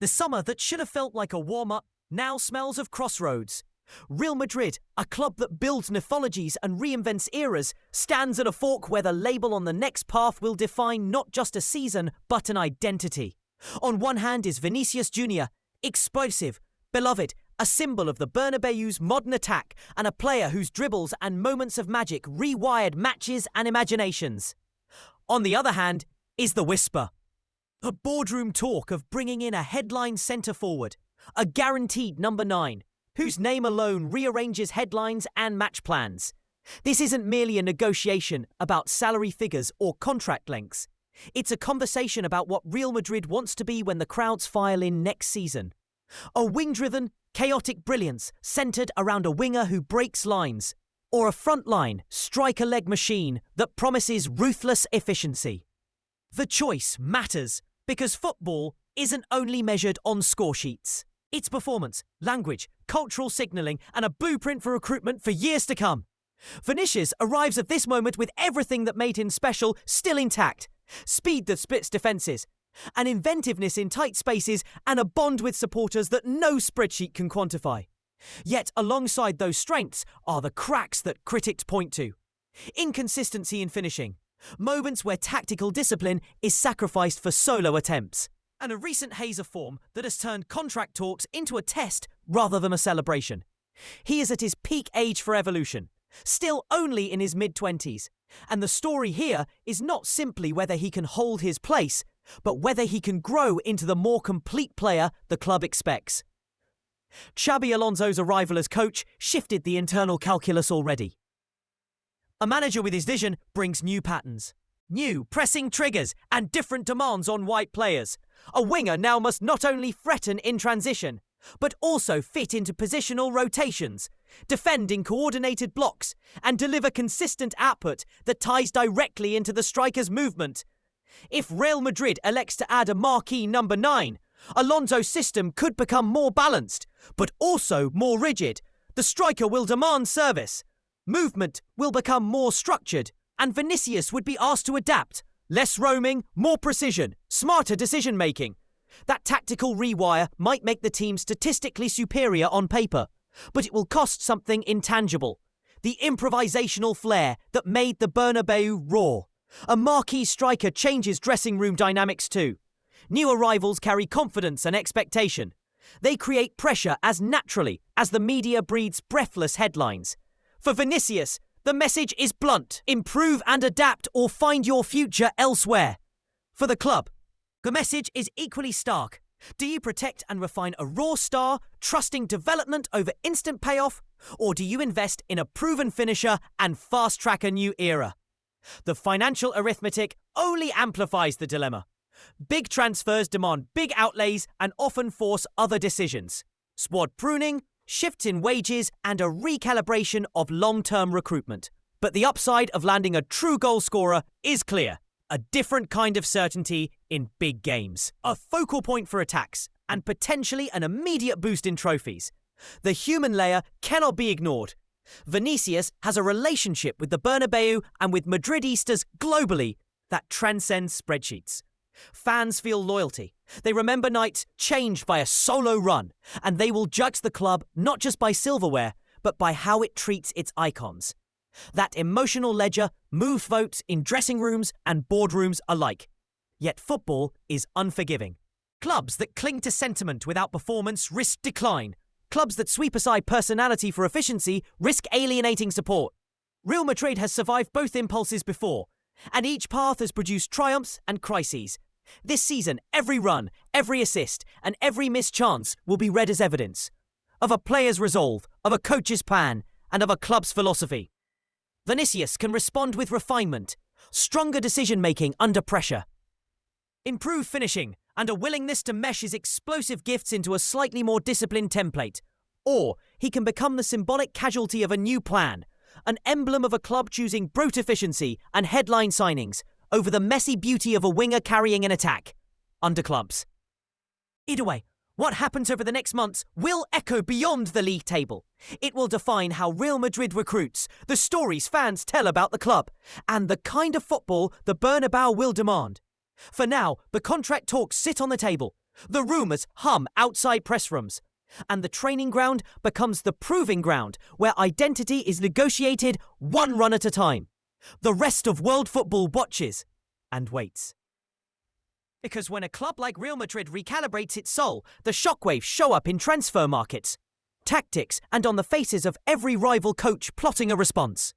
The summer that should have felt like a warm-up now smells of crossroads. Real Madrid, a club that builds mythologies and reinvents eras, stands at a fork where the label on the next path will define not just a season, but an identity. On one hand is Vinicius Jr., explosive, beloved, a symbol of the Bernabeu's modern attack, and a player whose dribbles and moments of magic rewired matches and imaginations. On the other hand is the whisper. A boardroom talk of bringing in a headline centre-forward, a guaranteed number 9, whose name alone rearranges headlines and match plans. This isn't merely a negotiation about salary figures or contract lengths. It's a conversation about what Real Madrid wants to be when the crowds file in next season. A wing-driven, chaotic brilliance centred around a winger who breaks lines, or a front-line, striker-leg machine that promises ruthless efficiency. The choice matters, because football isn't only measured on score sheets. It's performance, language, cultural signalling, and a blueprint for recruitment for years to come. Vinicius arrives at this moment with everything that made him special still intact. Speed that splits defences, an inventiveness in tight spaces, and a bond with supporters that no spreadsheet can quantify. Yet alongside those strengths are the cracks that critics point to. Inconsistency in finishing, moments where tactical discipline is sacrificed for solo attempts, and a recent haze of form that has turned contract talks into a test rather than a celebration. He is at his peak age for evolution, still only in his mid-20s, and the story here is not simply whether he can hold his place, but whether he can grow into the more complete player the club expects. Xabi Alonso's arrival as coach shifted the internal calculus already. A manager with his vision brings new patterns, new pressing triggers, and different demands on white players. A winger now must not only threaten in transition, but also fit into positional rotations, defend in coordinated blocks, and deliver consistent output that ties directly into the striker's movement. If Real Madrid elects to add a marquee number 9, Alonso's system could become more balanced, but also more rigid. The striker will demand service. Movement will become more structured, and Vinicius would be asked to adapt. Less roaming, more precision, smarter decision-making. That tactical rewire might make the team statistically superior on paper, but it will cost something intangible. The improvisational flair that made the Bernabeu roar. A marquee striker changes dressing room dynamics too. New arrivals carry confidence and expectation. They create pressure as naturally as the media breeds breathless headlines. For Vinicius, the message is blunt. Improve and adapt or find your future elsewhere. For the club, the message is equally stark. Do you protect and refine a raw star, trusting development over instant payoff? Or do you invest in a proven finisher and fast-track a new era? The financial arithmetic only amplifies the dilemma. Big transfers demand big outlays and often force other decisions. Squad pruning, shifts in wages, and a recalibration of long-term recruitment. But the upside of landing a true goal scorer is clear. A different kind of certainty in big games. A focal point for attacks, and potentially an immediate boost in trophies. The human layer cannot be ignored. Vinicius has a relationship with the Bernabeu and with Madridistas globally that transcends spreadsheets. Fans feel loyalty. They remember nights changed by a solo run, and they will judge the club not just by silverware, but by how it treats its icons. That emotional ledger moves votes in dressing rooms and boardrooms alike. Yet football is unforgiving. Clubs that cling to sentiment without performance risk decline. Clubs that sweep aside personality for efficiency risk alienating support. Real Madrid has survived both impulses before, and each path has produced triumphs and crises. This season, every run, every assist, and every missed chance will be read as evidence of a player's resolve, of a coach's plan, and of a club's philosophy. Vinicius can respond with refinement, stronger decision-making under pressure, improved finishing, and a willingness to mesh his explosive gifts into a slightly more disciplined template. Or he can become the symbolic casualty of a new plan, an emblem of a club choosing brute efficiency and headline signings over the messy beauty of a winger carrying an attack under clubs. Either way, what happens over the next months will echo beyond the league table. It will define how Real Madrid recruits, the stories fans tell about the club, and the kind of football the Bernabeu will demand. For now, the contract talks sit on the table, The rumours hum outside press rooms, and the training ground becomes the proving ground where identity is negotiated one run at a time. The rest of world football watches and waits. Because when a club like Real Madrid recalibrates its soul, the shockwaves show up in transfer markets, tactics, and on the faces of every rival coach plotting a response.